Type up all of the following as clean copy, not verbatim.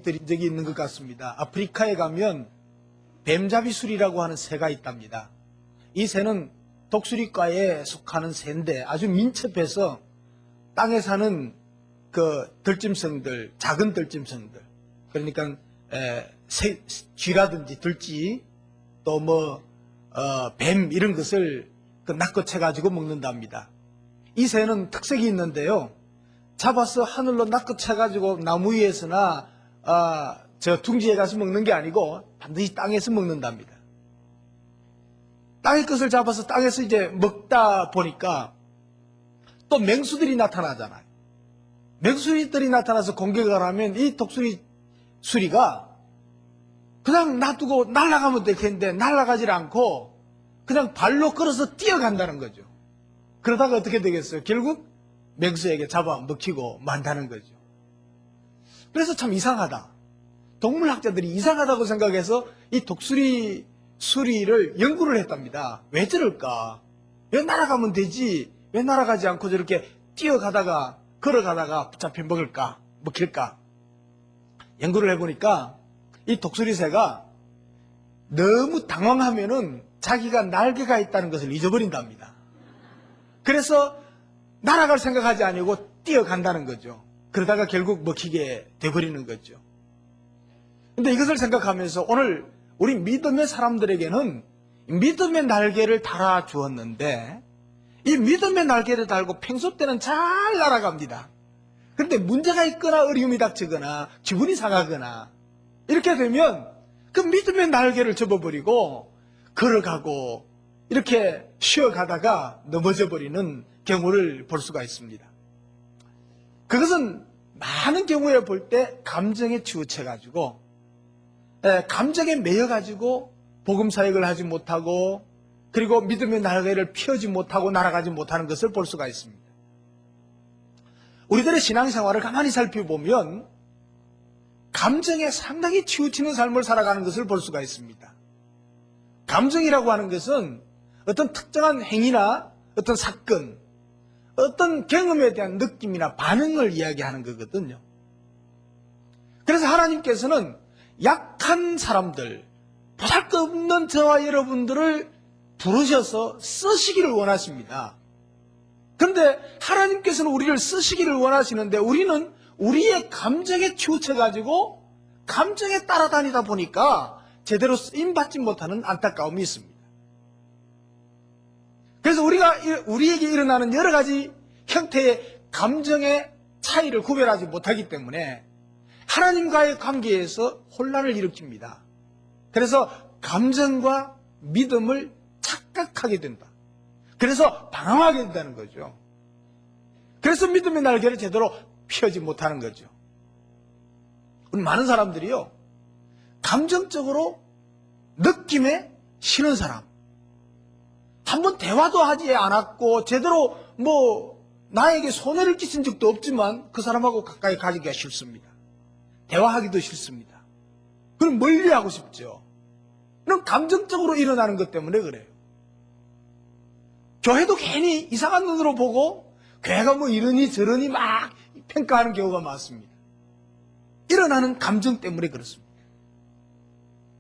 드린 적이 있는 것 같습니다. 아프리카에 가면 뱀잡이술이라고 하는 새가 있답니다. 이 새는 독수리과에 속하는 새인데 아주 민첩해서 땅에 사는 그 들짐승들, 작은 들짐승들, 그러니까 쥐라든지 들쥐 또 뱀 이런 것을 낚아채 가지고 먹는답니다. 이 새는 특색이 있는데요. 잡아서 하늘로 낚아채 가지고 나무 위에서나 저 둥지에 가서 먹는 게 아니고 반드시 땅에서 먹는답니다. 땅의 것을 잡아서 땅에서 이제 먹다 보니까 또 맹수들이 나타나잖아요. 맹수들이 나타나서 공격을 하면 이 독수리 수리가 그냥 놔두고 날아가면 될 텐데 날아가질 않고 그냥 발로 걸어서 뛰어간다는 거죠. 그러다가 어떻게 되겠어요? 결국 맹수에게 잡아 먹히고 만다는 거죠. 그래서 참 이상하다. 동물학자들이 이상하다고 생각해서 이 독수리 수리를 연구를 했답니다. 왜 저럴까? 왜 날아가면 되지? 왜 날아가지 않고 저렇게 뛰어가다가 걸어가다가 붙잡혀 먹힐까? 연구를 해보니까 이 독수리새가 너무 당황하면은 자기가 날개가 있다는 것을 잊어버린답니다. 그래서 날아갈 생각하지 아니고 뛰어간다는 거죠. 그러다가 결국 먹히게 돼버리는 거죠. 근데 이것을 생각하면서 오늘 우리 믿음의 사람들에게는 믿음의 날개를 달아 주었는데 이 믿음의 날개를 달고 평소 때는 잘 날아갑니다. 그런데 문제가 있거나 어려움이 닥치거나 기분이 상하거나 이렇게 되면 그 믿음의 날개를 접어버리고 걸어가고 이렇게 쉬어가다가 넘어져 버리는 경우를 볼 수가 있습니다. 그것은 많은 경우에 볼 때 감정에 치우쳐가지고 감정에 매여가지고 복음 사역을 하지 못하고 그리고 믿음의 날개를 펴지 못하고 날아가지 못하는 것을 볼 수가 있습니다. 우리들의 신앙생활을 가만히 살펴보면 감정에 상당히 치우치는 삶을 살아가는 것을 볼 수가 있습니다. 감정이라고 하는 것은 어떤 특정한 행위나 어떤 사건, 어떤 경험에 대한 느낌이나 반응을 이야기하는 거거든요. 그래서 하나님께서는 약한 사람들, 보잘것없는 저와 여러분들을 부르셔서 쓰시기를 원하십니다. 그런데 하나님께서는 우리를 쓰시기를 원하시는데 우리는 우리의 감정에 치우쳐가지고 감정에 따라다니다 보니까 제대로 쓰임받지 못하는 안타까움이 있습니다. 그래서 우리에게 일어나는 여러 가지 형태의 감정의 차이를 구별하지 못하기 때문에 하나님과의 관계에서 혼란을 일으킵니다. 그래서 감정과 믿음을 착각하게 된다. 그래서 방황하게 된다는 거죠. 그래서 믿음의 날개를 제대로 펴지 못하는 거죠. 우리 많은 사람들이요, 감정적으로 느낌에 쉬는 사람, 한번 대화도 하지 않았고 제대로 나에게 손해를 끼친 적도 없지만 그 사람하고 가까이 가기가 싫습니다. 대화하기도 싫습니다. 그럼 멀리하고 싶죠. 그럼 감정적으로 일어나는 것 때문에 그래요. 교회도 괜히 이상한 눈으로 보고 교회가 이러니 저러니 막 평가하는 경우가 많습니다. 일어나는 감정 때문에 그렇습니다.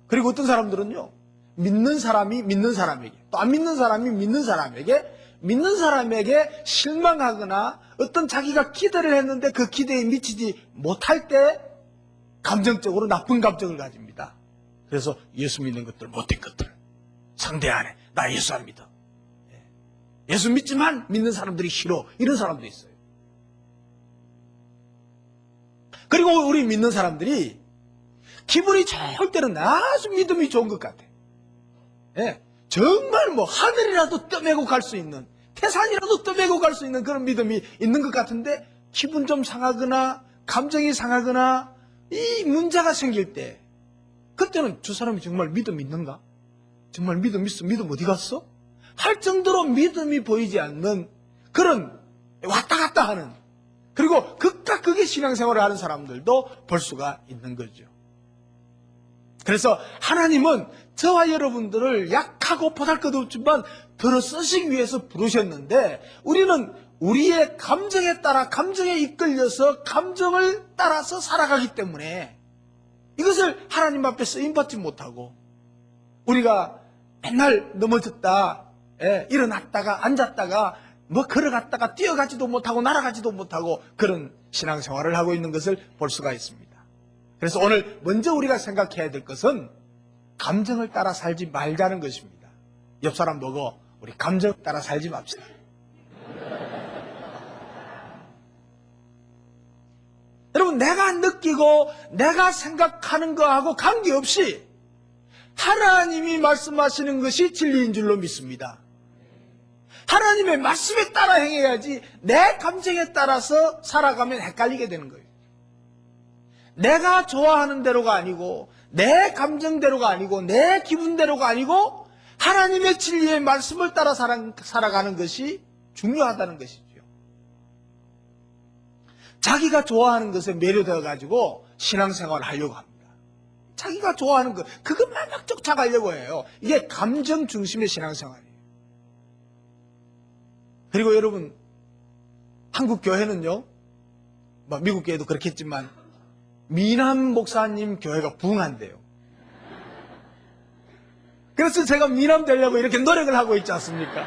그리고 어떤 사람들은요, 믿는 사람이 믿는 사람에게, 또 안 믿는 사람이 믿는 사람에게 실망하거나 어떤 자기가 기대를 했는데 그 기대에 미치지 못할 때 감정적으로 나쁜 감정을 가집니다. 그래서 예수 믿는 것들, 못된 것들 상대 안 해. 나 예수 안 믿어. 예수 믿지만 믿는 사람들이 싫어. 이런 사람도 있어요. 그리고 우리 믿는 사람들이 기분이 좋을 때는 아주 믿음이 좋은 것 같아. 정말 하늘이라도 떠매고 갈 수 있는, 태산이라도 떠매고 갈 수 있는 그런 믿음이 있는 것 같은데 기분 좀 상하거나 감정이 상하거나 이 문제가 생길 때 그때는 저 사람이 정말 믿음 있는가? 정말 믿음 있어? 믿음 어디 갔어? 할 정도로 믿음이 보이지 않는 그런 왔다 갔다 하는, 그리고 극과 극의 신앙생활을 하는 사람들도 볼 수가 있는 거죠. 그래서 하나님은 저와 여러분들을 약하고 보잘것없지만 들어 쓰시기 위해서 부르셨는데 우리는 우리의 감정에 따라 감정에 이끌려서 감정을 따라서 살아가기 때문에 이것을 하나님 앞에 쓰임받지 못하고 우리가 맨날 넘어졌다, 일어났다가 앉았다가 뭐 걸어갔다가 뛰어가지도 못하고 날아가지도 못하고 그런 신앙생활을 하고 있는 것을 볼 수가 있습니다. 그래서 오늘 먼저 우리가 생각해야 될 것은 감정을 따라 살지 말자는 것입니다. 옆 사람 보고 우리 감정 따라 살지 맙시다. 여러분, 내가 느끼고 내가 생각하는 거하고 관계없이 하나님이 말씀하시는 것이 진리인 줄로 믿습니다. 하나님의 말씀에 따라 행해야지 내 감정에 따라서 살아가면 헷갈리게 되는 거예요. 내가 좋아하는 대로가 아니고 내 감정대로가 아니고 내 기분대로가 아니고 하나님의 진리의 말씀을 따라 살아가는 것이 중요하다는 것이죠. 자기가 좋아하는 것에 매료되어 가지고 신앙생활을 하려고 합니다. 자기가 좋아하는 것, 그것만 막 쫓아가려고 해요. 이게 감정 중심의 신앙생활이에요. 그리고 여러분, 한국 교회는요, 미국 교회도 그렇겠지만 미남 목사님 교회가 부흥한대요. 그래서 제가 미남 되려고 이렇게 노력을 하고 있지 않습니까?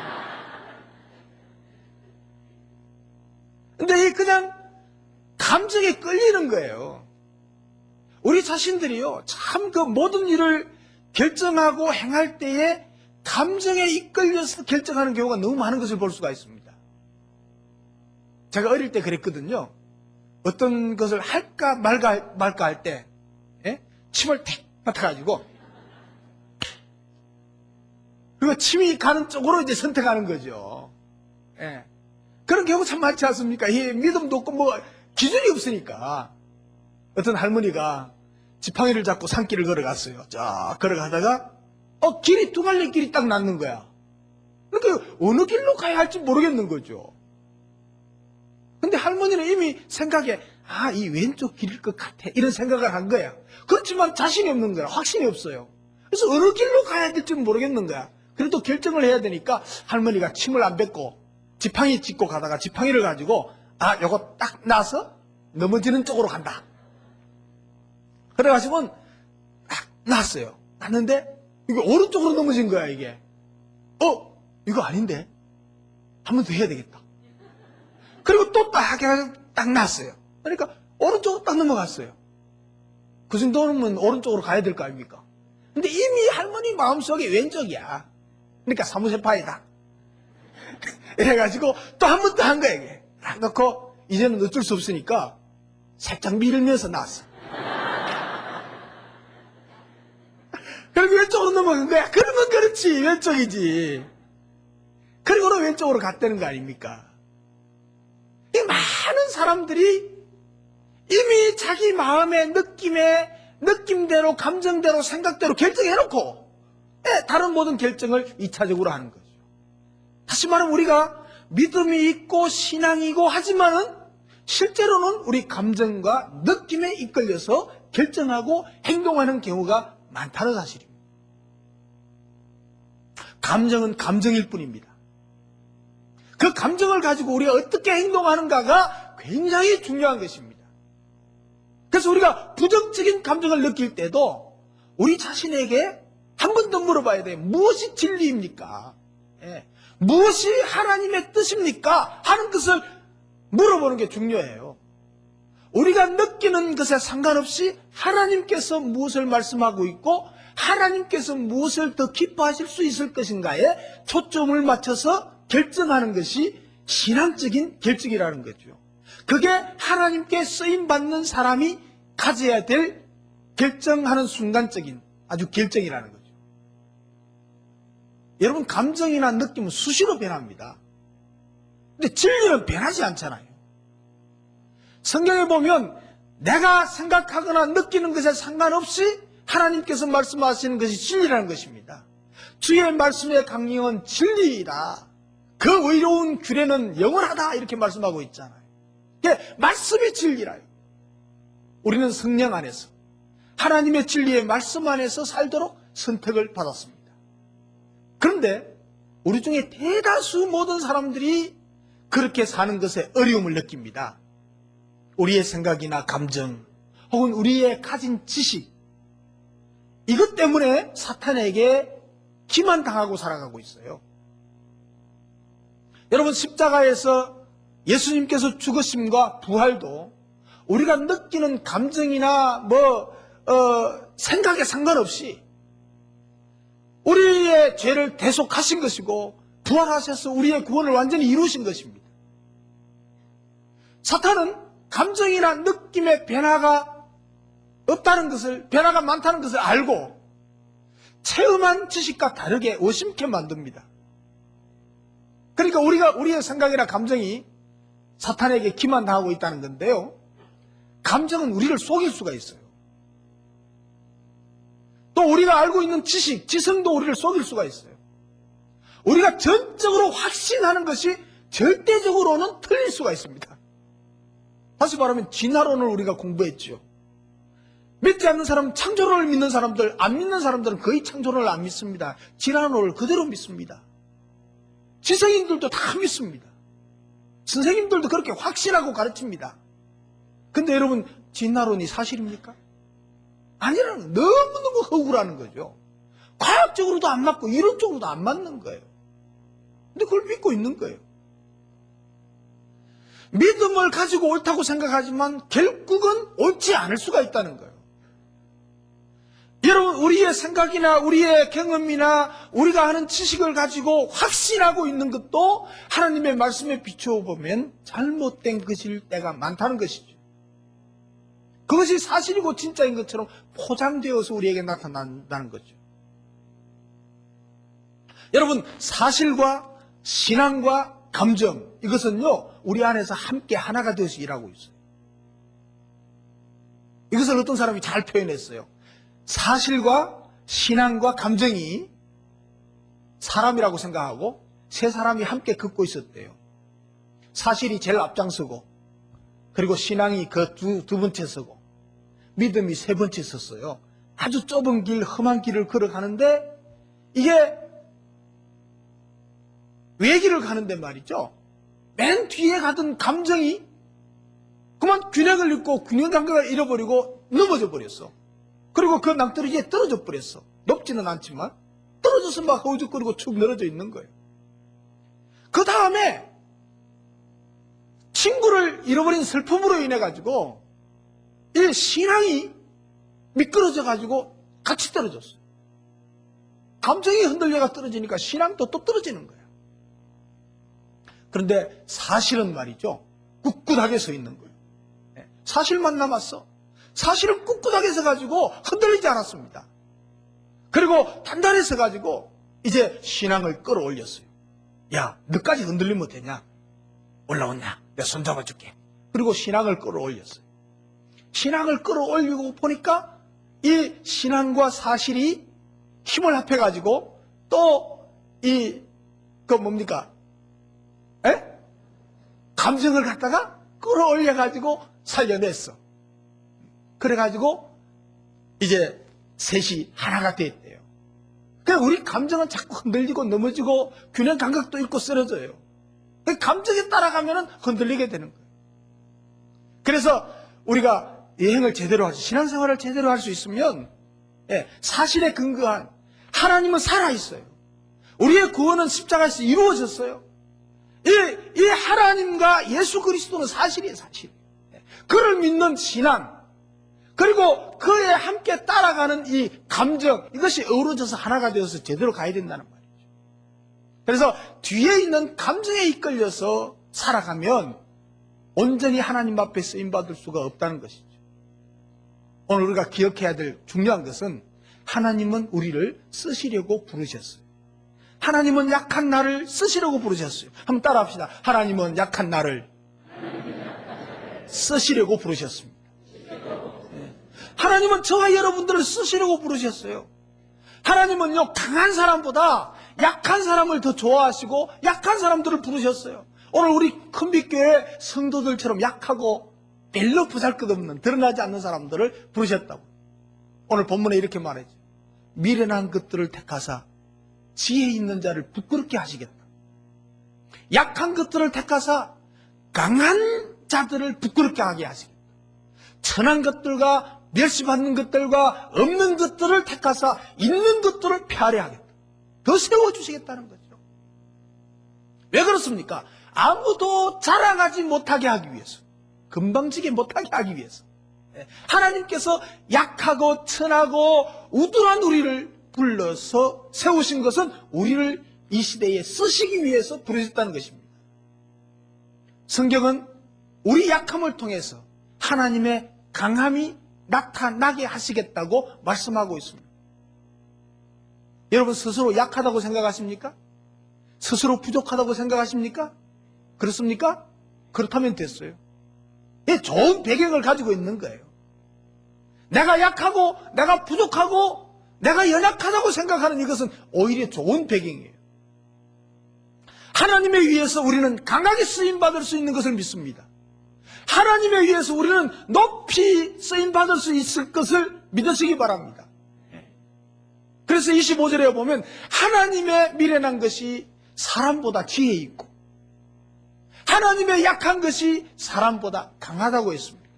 근데 이 그냥 감정에 끌리는 거예요. 우리 자신들이요, 참 그 모든 일을 결정하고 행할 때에 감정에 이끌려서 결정하는 경우가 너무 많은 것을 볼 수가 있습니다. 제가 어릴 때 그랬거든요. 어떤 것을 할까 말까 할 때, 침을 탁 맡아가지고, 그리고 침이 가는 쪽으로 이제 선택하는 거죠. 그런 경우 참 많지 않습니까? 이 믿음도 없고 뭐 기준이 없으니까. 어떤 할머니가 지팡이를 잡고 산길을 걸어갔어요. 쫙 걸어가다가 길이 두 갈래 길이 딱 났는 거야. 그러니까 어느 길로 가야 할지 모르겠는 거죠. 근데 할머니는 이미 생각에 이 왼쪽 길일 것 같아 이런 생각을 한 거야. 그렇지만 자신이 없는 거야. 확신이 없어요. 그래서 어느 길로 가야 될지 모르겠는 거야. 그래도 결정을 해야 되니까 할머니가 침을 안 뱉고 지팡이 짚고 가다가 지팡이를 가지고 요거 딱 놔서 넘어지는 쪽으로 간다. 그래가지고 딱 놨어요. 놨는데 이게 오른쪽으로 넘어진 거야 이게. 이거 아닌데 한 번 더 해야 되겠다. 그리고 또 딱 놨어요. 그러니까 오른쪽으로 딱 넘어갔어요. 그 정도면 오른쪽으로 가야 될 거 아닙니까? 근데 이미 할머니 마음속에 왼쪽이야. 그러니까 사무세파이다. 이래가지고 또 한 번 더 한 거야 이게. 딱 넣고 이제는 어쩔 수 없으니까 살짝 밀면서 놨어. 그리고 왼쪽으로 넘어간 거야. 그러면 그렇지, 왼쪽이지. 그리고는 왼쪽으로 갔다는 거 아닙니까? 이 많은 사람들이 이미 자기 마음의 느낌대로, 감정대로, 생각대로 결정해놓고 다른 모든 결정을 2차적으로 하는 거죠. 다시 말하면 우리가 믿음이 있고 신앙이고 하지만은 실제로는 우리 감정과 느낌에 이끌려서 결정하고 행동하는 경우가 많다는 사실입니다. 감정은 감정일 뿐입니다. 그 감정을 가지고 우리가 어떻게 행동하는가가 굉장히 중요한 것입니다. 그래서 우리가 부정적인 감정을 느낄 때도 우리 자신에게 한 번 더 물어봐야 돼요. 무엇이 진리입니까? 무엇이 하나님의 뜻입니까? 하는 것을 물어보는 게 중요해요. 우리가 느끼는 것에 상관없이 하나님께서 무엇을 말씀하고 있고 하나님께서 무엇을 더 기뻐하실 수 있을 것인가에 초점을 맞춰서 결정하는 것이 신앙적인 결정이라는 거죠. 그게 하나님께 쓰임받는 사람이 가져야 될 결정하는 순간적인 아주 결정이라는 거죠. 여러분, 감정이나 느낌은 수시로 변합니다. 근데 진리는 변하지 않잖아요. 성경에 보면 내가 생각하거나 느끼는 것에 상관없이 하나님께서 말씀하시는 것이 진리라는 것입니다. 주의 말씀의 강령은 진리이다. 그 의로운 규례는 영원하다. 이렇게 말씀하고 있잖아요. 말씀이 진리라요. 우리는 성령 안에서 하나님의 진리의 말씀 안에서 살도록 선택을 받았습니다. 그런데 우리 중에 대다수 모든 사람들이 그렇게 사는 것에 어려움을 느낍니다. 우리의 생각이나 감정 혹은 우리의 가진 지식 이것 때문에 사탄에게 기만당하고 살아가고 있어요. 여러분, 십자가에서 예수님께서 죽으심과 부활도 우리가 느끼는 감정이나 생각에 상관없이 우리의 죄를 대속하신 것이고 부활하셔서 우리의 구원을 완전히 이루신 것입니다. 사탄은 감정이나 느낌의 변화가 없다는 것을, 변화가 많다는 것을 알고 체험한 지식과 다르게 의심케 만듭니다. 그러니까 우리의 생각이나 감정이 사탄에게 기만당하고 있다는 건데요. 감정은 우리를 속일 수가 있어요. 또 우리가 알고 있는 지식, 지성도 우리를 속일 수가 있어요. 우리가 전적으로 확신하는 것이 절대적으로는 틀릴 수가 있습니다. 다시 말하면 진화론을 우리가 공부했죠. 믿지 않는 사람, 창조론을 믿는 사람들, 안 믿는 사람들은 거의 창조론을 안 믿습니다. 진화론을 그대로 믿습니다. 지성인들도 다 믿습니다. 선생님들도 그렇게 확신하고 가르칩니다. 근데 여러분, 진화론이 사실입니까? 아니라는, 너무너무 억울하는 거죠. 과학적으로도 안 맞고 이론적으로도 안 맞는 거예요. 근데 그걸 믿고 있는 거예요. 믿음을 가지고 옳다고 생각하지만 결국은 옳지 않을 수가 있다는 거예요. 여러분, 우리의 생각이나 우리의 경험이나 우리가 아는 지식을 가지고 확신하고 있는 것도 하나님의 말씀에 비추어 보면 잘못된 것일 때가 많다는 것이죠. 그것이 사실이고 진짜인 것처럼 포장되어서 우리에게 나타난다는 거죠. 여러분, 사실과 신앙과 감정, 이것은요, 우리 안에서 함께 하나가 되어서 일하고 있어요. 이것을 어떤 사람이 잘 표현했어요. 사실과 신앙과 감정이 사람이라고 생각하고 세 사람이 함께 걷고 있었대요. 사실이 제일 앞장서고, 그리고 신앙이 그 두 번째 서고, 믿음이 세 번째 섰어요. 아주 좁은 길, 험한 길을 걸어가는데, 이게 외길을 가는데 말이죠. 맨 뒤에 가던 감정이 그만 균형을 잃고 균형 감각을 잃어버리고 넘어져 버렸어. 그리고 그 낭떠러지에 떨어져 버렸어. 높지는 않지만 떨어져서 막 허우적거리고 축 늘어져 있는 거예요. 그 다음에 친구를 잃어버린 슬픔으로 인해 가지고 이 신앙이 미끄러져 가지고 같이 떨어졌어요. 감정이 흔들려가 떨어지니까 신앙도 또 떨어지는 거예요. 그런데 사실은 말이죠, 꿋꿋하게 서 있는 거예요. 사실만 남았어. 사실은 꿋꿋하게 서가지고 흔들리지 않았습니다. 그리고 단단히 서가지고 이제 신앙을 끌어올렸어요. 야, 너까지 흔들리면 되냐? 올라오냐? 내가 손 잡아줄게. 그리고 신앙을 끌어올렸어요. 신앙을 끌어올리고 보니까 이 신앙과 사실이 힘을 합해가지고 또 뭡니까? 감정을 갖다가 끌어올려가지고 살려냈어. 그래가지고 이제 셋이 하나가 됐대요. 그러니까 우리 감정은 자꾸 흔들리고 넘어지고 균형 감각도 잃고 쓰러져요. 감정에 따라가면 흔들리게 되는 거예요. 그래서 우리가 여행을 제대로 하지, 신앙생활을 제대로 할 수 있으면 사실에 근거한 하나님은 살아있어요. 우리의 구원은 십자가에서 이루어졌어요. 이 하나님과 예수 그리스도는 사실이에요, 사실. 그를 믿는 신앙, 그리고 그에 함께 따라가는 이 감정, 이것이 어우러져서 하나가 되어서 제대로 가야 된다는 말이죠. 그래서 뒤에 있는 감정에 이끌려서 살아가면 온전히 하나님 앞에 쓰임받을 수가 없다는 것이죠. 오늘 우리가 기억해야 될 중요한 것은 하나님은 우리를 쓰시려고 부르셨어요. 하나님은 약한 나를 쓰시려고 부르셨어요. 한번 따라합시다. 하나님은 약한 나를 쓰시려고 부르셨습니다. 하나님은 저와 여러분들을 쓰시려고 부르셨어요. 하나님은요, 강한 사람보다 약한 사람을 더 좋아하시고 약한 사람들을 부르셨어요. 오늘 우리 큰빛교회 성도들처럼 약하고 별로 보잘것없는, 드러나지 않는 사람들을 부르셨다고. 오늘 본문에 이렇게 말하죠. 미련한 것들을 택하사 지혜 있는 자를 부끄럽게 하시겠다. 약한 것들을 택하사 강한 자들을 부끄럽게 하게 하시겠다. 천한 것들과 멸시받는 것들과 없는 것들을 택하사 있는 것들을 폐하려 하겠다. 더 세워주시겠다는 거죠. 왜 그렇습니까? 아무도 자랑하지 못하게 하기 위해서, 건방지게 못하게 하기 위해서 하나님께서 약하고 천하고 우둔한 우리를 불러서 세우신 것은 우리를 이 시대에 쓰시기 위해서 부르셨다는 것입니다. 성경은 우리 약함을 통해서 하나님의 강함이 나타나게 하시겠다고 말씀하고 있습니다. 여러분 스스로 약하다고 생각하십니까? 스스로 부족하다고 생각하십니까? 그렇습니까? 그렇다면 됐어요. 좋은 배경을 가지고 있는 거예요. 내가 약하고 내가 부족하고 내가 연약하다고 생각하는 이것은 오히려 좋은 배경이에요. 하나님에 의해서 우리는 강하게 쓰임받을 수 있는 것을 믿습니다. 하나님에 의해서 우리는 높이 쓰임받을 수 있을 것을 믿으시기 바랍니다. 그래서 25절에 보면 하나님의 미련한 것이 사람보다 지혜 있고 하나님의 약한 것이 사람보다 강하다고 했습니다.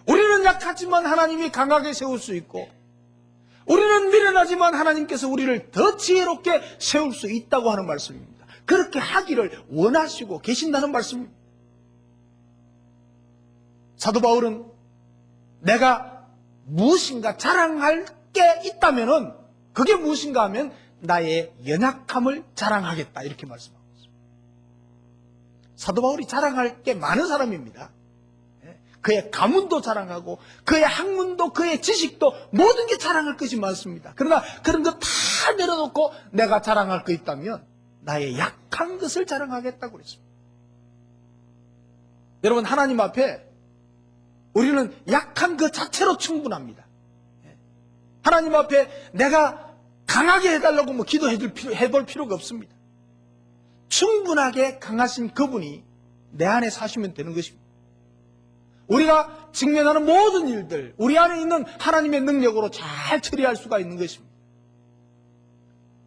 우리는 약하지만 하나님이 강하게 세울 수 있고 우리는 미련하지만 하나님께서 우리를 더 지혜롭게 세울 수 있다고 하는 말씀입니다. 그렇게 하기를 원하시고 계신다는 말씀입니다. 사도 바울은 내가 무엇인가 자랑할 게 있다면은 그게 무엇인가 하면 나의 연약함을 자랑하겠다 이렇게 말씀하고 있습니다. 사도 바울이 자랑할 게 많은 사람입니다. 그의 가문도 자랑하고 그의 학문도 그의 지식도 모든 게 자랑할 것이 많습니다. 그러나 그런 거 다 내려놓고 내가 자랑할 거 있다면 나의 약한 것을 자랑하겠다고 그랬습니다. 여러분 하나님 앞에 우리는 약한 그 자체로 충분합니다. 하나님 앞에 내가 강하게 해달라고 해볼 필요가 없습니다. 충분하게 강하신 그분이 내 안에 사시면 되는 것입니다. 우리가 직면하는 모든 일들, 우리 안에 있는 하나님의 능력으로 잘 처리할 수가 있는 것입니다.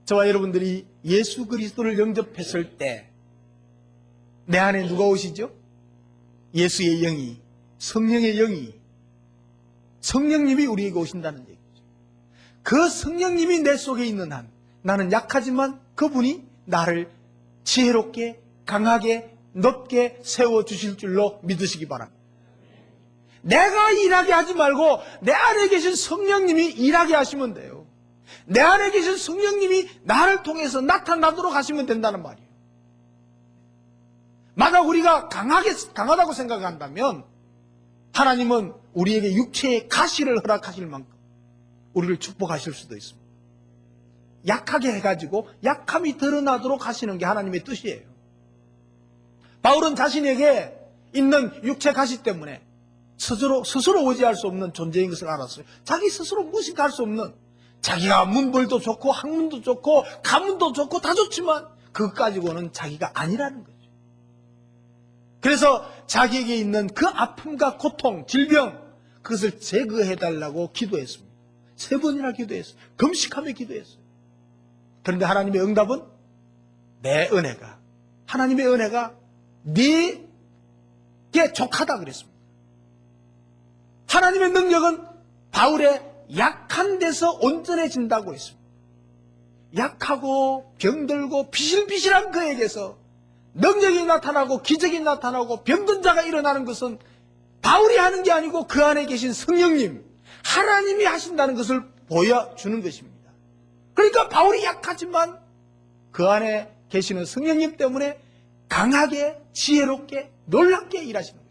저와 여러분들이 예수 그리스도를 영접했을 때 내 안에 누가 오시죠? 예수의 영이, 성령의 영이, 성령님이 우리에게 오신다는 얘기죠. 그 성령님이 내 속에 있는 한 나는 약하지만 그분이 나를 지혜롭게, 강하게, 높게 세워주실 줄로 믿으시기 바랍니다. 내가 일하게 하지 말고 내 안에 계신 성령님이 일하게 하시면 돼요. 내 안에 계신 성령님이 나를 통해서 나타나도록 하시면 된다는 말이에요. 만약 우리가 강하다고 생각한다면 하나님은 우리에게 육체의 가시를 허락하실 만큼 우리를 축복하실 수도 있습니다. 약하게 해가지고 약함이 드러나도록 하시는 게 하나님의 뜻이에요. 바울은 자신에게 있는 육체 가시 때문에 스스로 의지할 수 없는 존재인 것을 알았어요. 자기 스스로 무식할 수 없는, 자기가 문벌도 좋고 학문도 좋고 가문도 좋고 다 좋지만 그것 가지고는 자기가 아니라는 거죠. 그래서 자기에게 있는 그 아픔과 고통, 질병, 그것을 제거해달라고 기도했습니다. 3번이나 기도했어요. 금식하며 기도했어요. 그런데 하나님의 응답은 하나님의 은혜가 네게 족하다 그랬습니다. 하나님의 능력은 바울의 약한 데서 온전해진다고 했습니다. 약하고 병들고 비실비실한 그에게서 능력이 나타나고 기적이 나타나고 병든 자가 일어나는 것은 바울이 하는 게 아니고 그 안에 계신 성령님, 하나님이 하신다는 것을 보여주는 것입니다. 그러니까 바울이 약하지만 그 안에 계시는 성령님 때문에 강하게, 지혜롭게, 놀랍게 일하시는 것입니다.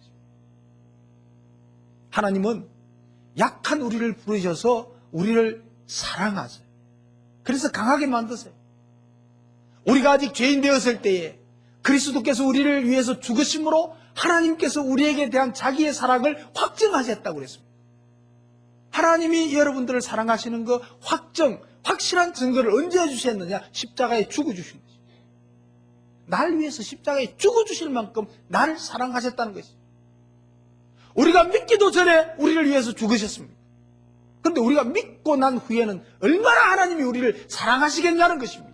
하나님은 약한 우리를 부르셔서 우리를 사랑하세요. 그래서 강하게 만드세요. 우리가 아직 죄인 되었을 때에 그리스도께서 우리를 위해서 죽으심으로 하나님께서 우리에게 대한 자기의 사랑을 확증하셨다고 그랬습니다. 하나님이 여러분들을 사랑하시는 그 확실한 증거를 언제 해주셨느냐? 십자가에 죽어주신 것입니다. 날 위해서 십자가에 죽어주실 만큼 나를 사랑하셨다는 것입니다. 우리가 믿기도 전에 우리를 위해서 죽으셨습니다. 그런데 우리가 믿고 난 후에는 얼마나 하나님이 우리를 사랑하시겠냐는 것입니다.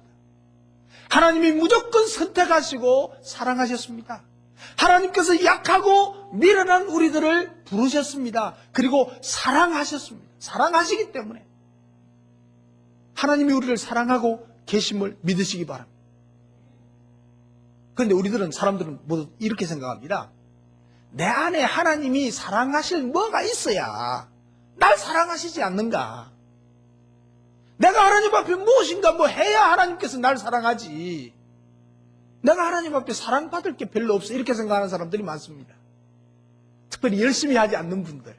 하나님이 무조건 선택하시고 사랑하셨습니다. 하나님께서 약하고 미련한 우리들을 부르셨습니다. 그리고 사랑하셨습니다. 사랑하시기 때문에 하나님이 우리를 사랑하고 계심을 믿으시기 바랍니다. 그런데 사람들은 모두 이렇게 생각합니다. 내 안에 하나님이 사랑하실 뭐가 있어야 날 사랑하시지 않는가? 내가 하나님 앞에 무엇인가 뭐 해야 하나님께서 날 사랑하지. 내가 하나님 앞에 사랑받을 게 별로 없어. 이렇게 생각하는 사람들이 많습니다. 특별히 열심히 하지 않는 분들,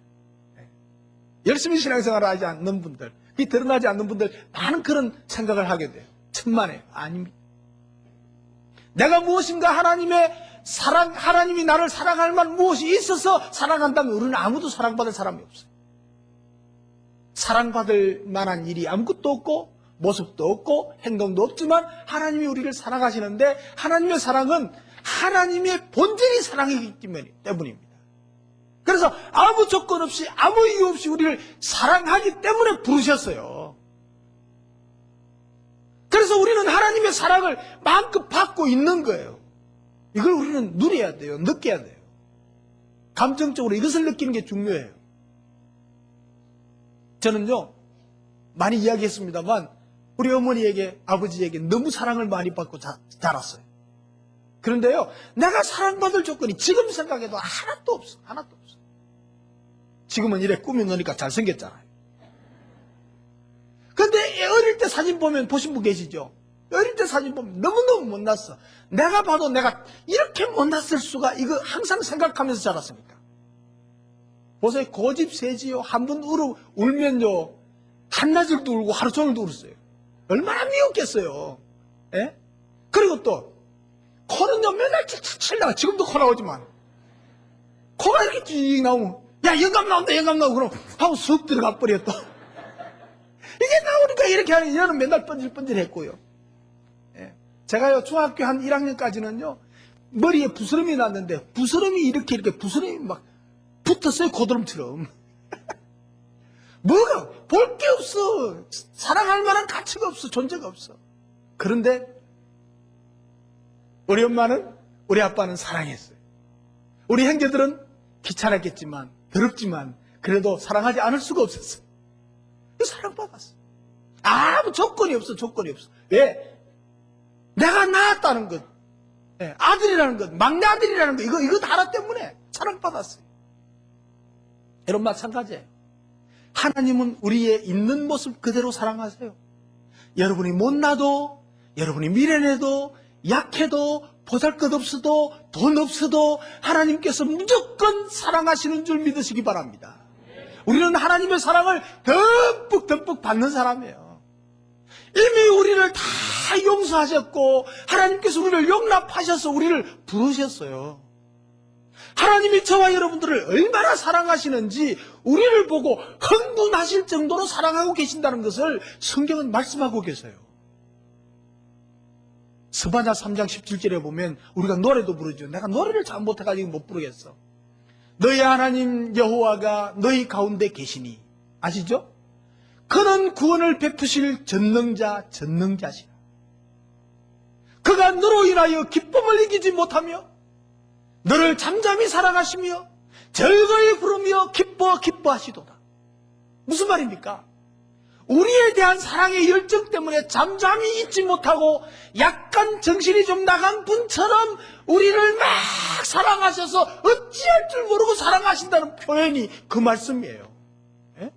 열심히 신앙생활을 하지 않는 분들, 이 드러나지 않는 분들, 많은 그런 생각을 하게 돼요. 천만에요. 아닙니다. 내가 무엇인가 하나님이 나를 사랑할 만한 무엇이 있어서 사랑한다면 우리는 아무도 사랑받을 사람이 없어요. 사랑받을 만한 일이 아무것도 없고 모습도 없고 행동도 없지만 하나님이 우리를 사랑하시는데, 하나님의 사랑은 하나님의 본질이 사랑이기 때문입니다. 그래서 아무 조건 없이 아무 이유 없이 우리를 사랑하기 때문에 부르셨어요. 그래서 우리는 하나님의 사랑을 마음껏 받고 있는 거예요. 이걸 우리는 누려야 돼요. 느껴야 돼요. 감정적으로 이것을 느끼는 게 중요해요. 저는요, 많이 이야기했습니다만 우리 어머니에게, 아버지에게 너무 사랑을 많이 받고 자랐어요. 그런데요, 내가 사랑받을 조건이 지금 생각해도 하나도 없어. 하나도 없어. 지금은 이래 꾸며 놓으니까 잘생겼잖아요. 근데 어릴 때 사진 보신 분 계시죠? 어릴 때 사진 보면 너무너무 못났어. 내가 봐도 내가 이렇게 못났을 수가, 이거 항상 생각하면서 자랐으니까. 보세요. 고집세지요. 한 번 울면요, 한나절도 울고 하루 종일도 울었어요. 얼마나 미웠겠어요. 예? 그리고 또 코는요, 맨날 칠칠칠다가 지금도 코 나오지만 코가 이렇게 쭉 나오면 야, 영감 나온다, 영감 나오고 그럼 하고 쑥 들어가 버려 또. 이게 나오니까 이렇게 하는, 얘는 맨날 번질번질 했고요. 예. 제가요, 중학교 한 1학년까지는요, 머리에 부스럼이 났는데, 부스럼이 이렇게 부스럼이 막 붙었어요, 고드름처럼. 뭐가, 볼 게 없어. 사랑할 만한 가치가 없어. 존재가 없어. 그런데, 우리 엄마는, 우리 아빠는 사랑했어요. 우리 형제들은 귀찮았겠지만, 더럽지만, 그래도 사랑하지 않을 수가 없었어요. 사랑받았어. 아무 조건이 없어. 조건이 없어. 왜? 내가 낳았다는 것, 아들이라는 것, 막내 아들이라는 것, 이거 하나 때문에 사랑받았어요. 여러분 마찬가지예요. 하나님은 우리의 있는 모습 그대로 사랑하세요. 여러분이 못나도, 여러분이 미련해도, 약해도, 보잘것없어도, 돈 없어도 하나님께서 무조건 사랑하시는 줄 믿으시기 바랍니다. 우리는 하나님의 사랑을 듬뿍 받는 사람이에요. 이미 우리를 다 용서하셨고 하나님께서 우리를 용납하셔서 우리를 부르셨어요. 하나님이 저와 여러분들을 얼마나 사랑하시는지 우리를 보고 흥분하실 정도로 사랑하고 계신다는 것을 성경은 말씀하고 계세요. 스바냐 3장 17절에 보면 우리가 노래도 부르죠. 내가 노래를 잘 못해가지고 못 부르겠어. 너희 하나님 여호와가 너희 가운데 계시니, 아시죠? 그는 구원을 베푸실 전능자시라. 그가 너로 인하여 기쁨을 이기지 못하며 너를 잠잠히 사랑하시며 즐거이 부르며 기뻐하시도다. 무슨 말입니까? 우리에 대한 사랑의 열정 때문에 잠잠히 잊지 못하고 약간 정신이 좀 나간 분처럼 우리를 막 사랑하셔서 어찌할 줄 모르고 사랑하신다는 표현이 그 말씀이에요. 예?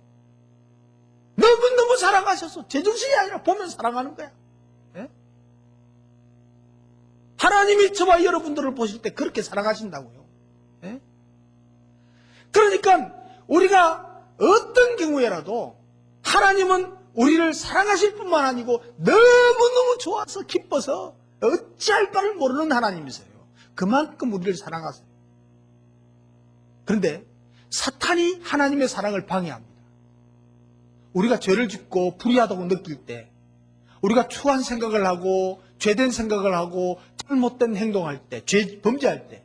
너무너무 사랑하셔서 제정신이 아니라 보면 사랑하는 거야. 예? 하나님이 저와 여러분들을 보실 때 그렇게 사랑하신다고요. 예? 그러니까 우리가 어떤 경우에라도 하나님은 우리를 사랑하실 뿐만 아니고 너무너무 좋아서 기뻐서 어찌할 바를 모르는 하나님이세요. 그만큼 우리를 사랑하세요. 그런데 사탄이 하나님의 사랑을 방해합니다. 우리가 죄를 짓고 불의하다고 느낄 때, 우리가 추한 생각을 하고 죄된 생각을 하고 잘못된 행동할 때, 범죄할 때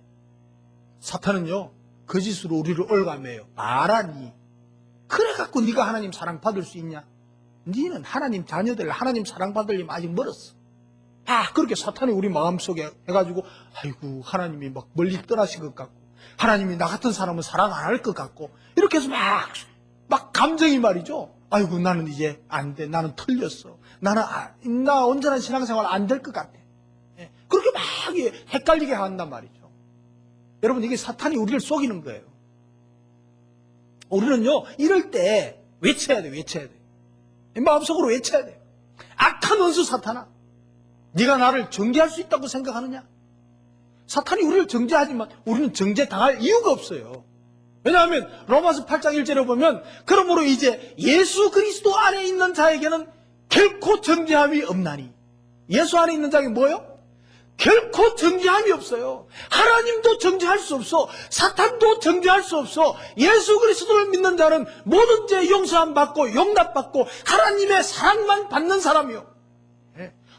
사탄은요, 거짓으로 우리를 올가매요. 말하니 그래갖고 네가 하나님 사랑 받을 수 있냐? 너는 하나님 자녀들, 하나님 사랑 받으려면 아직 멀었어. 그렇게 사탄이 우리 마음속에 해가지고 아이고 하나님이 막 멀리 떠나신 것 같고 하나님이 나 같은 사람은 사랑 안 할 것 같고 이렇게 해서 막 감정이 말이죠. 아이고 나는 이제 안 돼. 나는 틀렸어. 나 온전한 신앙생활 안 될 것 같아. 그렇게 막 헷갈리게 한단 말이죠. 여러분 이게 사탄이 우리를 속이는 거예요. 우리는요 이럴 때 외쳐야 돼. 마음속으로 외쳐야 돼요. 악한 원수 사탄아, 네가 나를 정죄할 수 있다고 생각하느냐? 사탄이 우리를 정죄하지만 우리는 정죄당할 이유가 없어요. 왜냐하면 로마서 8장 1절에 보면 그러므로 이제 예수 그리스도 안에 있는 자에게는 결코 정죄함이 없나니. 예수 안에 있는 자에게 뭐예요? 결코 정죄함이 없어요. 하나님도 정죄할 수 없어. 사탄도 정죄할 수 없어. 예수 그리스도를 믿는 자는 모든 죄 용서함 받고 용납받고 하나님의 사랑만 받는 사람이요.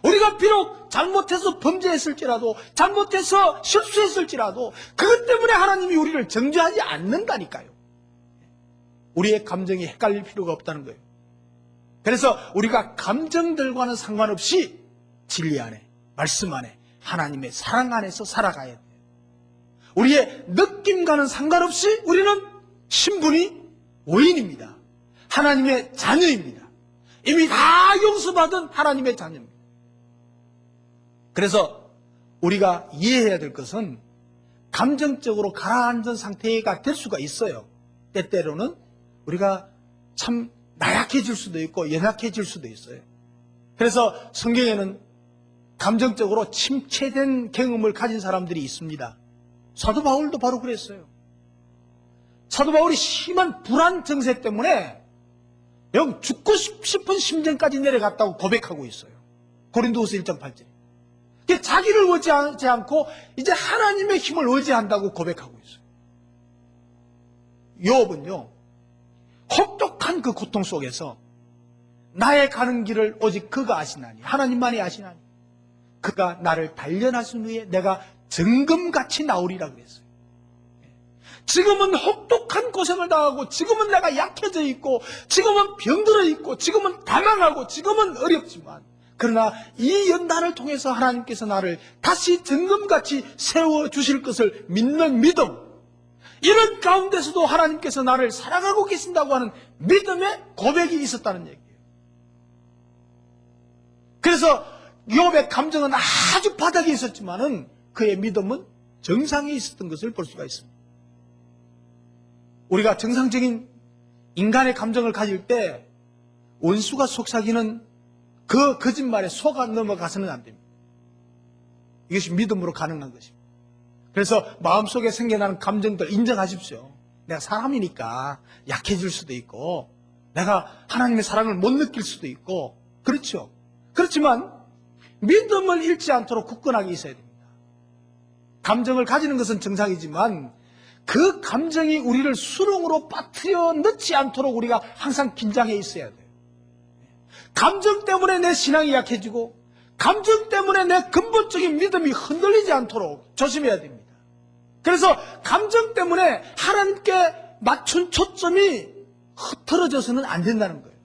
우리가 비록 잘못해서 범죄했을지라도 잘못해서 실수했을지라도 그것 때문에 하나님이 우리를 정죄하지 않는다니까요. 우리의 감정이 헷갈릴 필요가 없다는 거예요. 그래서 우리가 감정들과는 상관없이 진리 안에, 말씀 안에, 하나님의 사랑 안에서 살아가야 돼요. 우리의 느낌과는 상관없이 우리는 신분이 의인입니다. 하나님의 자녀입니다. 이미 다 용서받은 하나님의 자녀입니다. 그래서 우리가 이해해야 될 것은 감정적으로 가라앉은 상태가 될 수가 있어요. 때때로는 우리가 참 나약해질 수도 있고 연약해질 수도 있어요. 그래서 성경에는 감정적으로 침체된 경험을 가진 사람들이 있습니다. 사도 바울도 바로 그랬어요. 사도 바울이 심한 불안 증세 때문에 영 죽고 싶은 심정까지 내려갔다고 고백하고 있어요. 고린도후서 1장 8절에. 자기를 의지하지 않고 이제 하나님의 힘을 의지한다고 고백하고 있어요. 요업은요, 혹독한 그 고통 속에서 나의 가는 길을 오직 그가 아시나니, 하나님만이 아시나니, 그가 나를 단련하신 후에 내가 정금같이 나오리라 그랬어요. 지금은 혹독한 고생을 당하고, 지금은 내가 약해져 있고, 지금은 병들어 있고, 지금은 다망하고, 지금은 어렵지만, 그러나 이 연단을 통해서 하나님께서 나를 다시 정금같이 세워주실 것을 믿는 믿음, 이런 가운데서도 하나님께서 나를 사랑하고 계신다고 하는 믿음의 고백이 있었다는 얘기예요. 그래서 욥의 감정은 아주 바닥에 있었지만은 그의 믿음은 정상에 있었던 것을 볼 수가 있습니다. 우리가 정상적인 인간의 감정을 가질 때 원수가 속삭이는 그 거짓말에 속아 넘어가서는 안 됩니다. 이것이 믿음으로 가능한 것입니다. 그래서 마음속에 생겨나는 감정들 인정하십시오. 내가 사람이니까 약해질 수도 있고 내가 하나님의 사랑을 못 느낄 수도 있고 그렇죠. 그렇지만 믿음을 잃지 않도록 굳건하게 있어야 됩니다. 감정을 가지는 것은 정상이지만 그 감정이 우리를 수렁으로 빠뜨려 넣지 않도록 우리가 항상 긴장해 있어야 돼요. 감정 때문에 내 신앙이 약해지고 감정 때문에 내 근본적인 믿음이 흔들리지 않도록 조심해야 됩니다. 그래서 감정 때문에 하나님께 맞춘 초점이 흐트러져서는 안 된다는 거예요.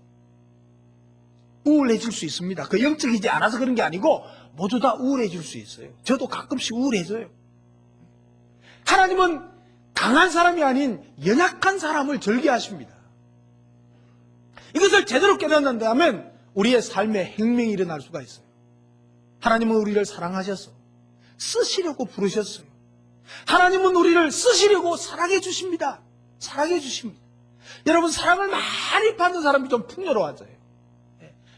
우울해질 수 있습니다. 그 영적이지 않아서 그런 게 아니고 모두 다 우울해질 수 있어요. 저도 가끔씩 우울해져요. 하나님은 강한 사람이 아닌 연약한 사람을 절개하십니다. 이것을 제대로 깨닫는다면 우리의 삶에 혁명이 일어날 수가 있어요. 하나님은 우리를 사랑하셔서 쓰시려고 부르셨어요. 하나님은 우리를 쓰시려고 사랑해 주십니다. 사랑해 주십니다. 여러분 사랑을 많이 받는 사람이 좀 풍요로워져요.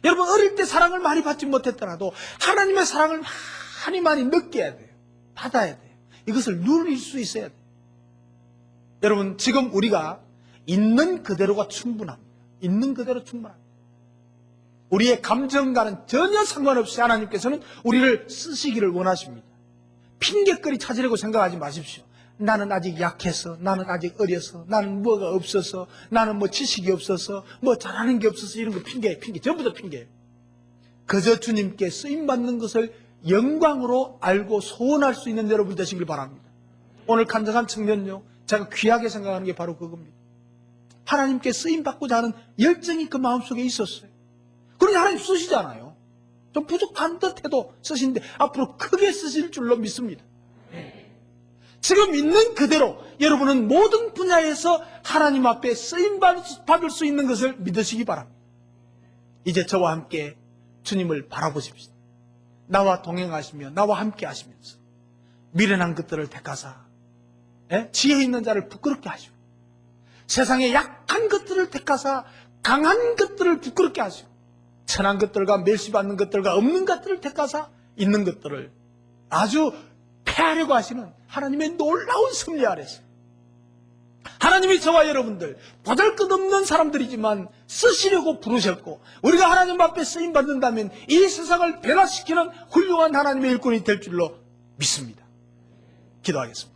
여러분 어릴 때 사랑을 많이 받지 못했더라도 하나님의 사랑을 많이 느껴야 돼요. 받아야 돼요. 이것을 누릴 수 있어야 돼요. 여러분 지금 우리가 있는 그대로가 충분합니다. 있는 그대로 충분합니다. 우리의 감정과는 전혀 상관없이 하나님께서는 우리를 쓰시기를 원하십니다. 핑계거리 찾으려고 생각하지 마십시오. 나는 아직 약해서, 나는 아직 어려서, 나는 뭐가 없어서, 나는 뭐 지식이 없어서, 뭐 잘하는 게 없어서 이런 거 핑계, 전부 다 핑계예요. 그저 주님께 쓰임받는 것을 영광으로 알고 소원할 수 있는 여러분 되시길 바랍니다. 오늘 간증한 청년요, 제가 귀하게 생각하는 게 바로 그겁니다. 하나님께 쓰임받고자 하는 열정이 그 마음속에 있었어요. 그러니 하나님 쓰시잖아요. 좀 부족한 듯해도 쓰시는데 앞으로 크게 쓰실 줄로 믿습니다. 지금 있는 그대로 여러분은 모든 분야에서 하나님 앞에 쓰임받을 수 있는 것을 믿으시기 바랍니다. 이제 저와 함께 주님을 바라보십시오. 나와 동행하시며 나와 함께 하시면서 미련한 것들을 택하사 지혜 있는 자를 부끄럽게 하시고 세상의 약한 것들을 택하사 강한 것들을 부끄럽게 하시고 천한 것들과 멸시받는 것들과 없는 것들을 택하사 있는 것들을 아주 폐하려고 하시는 하나님의 놀라운 섭리 아래서 하나님이 저와 여러분들 보잘것없는 사람들이지만 쓰시려고 부르셨고 우리가 하나님 앞에 쓰임받는다면 이 세상을 변화시키는 훌륭한 하나님의 일꾼이 될 줄로 믿습니다. 기도하겠습니다.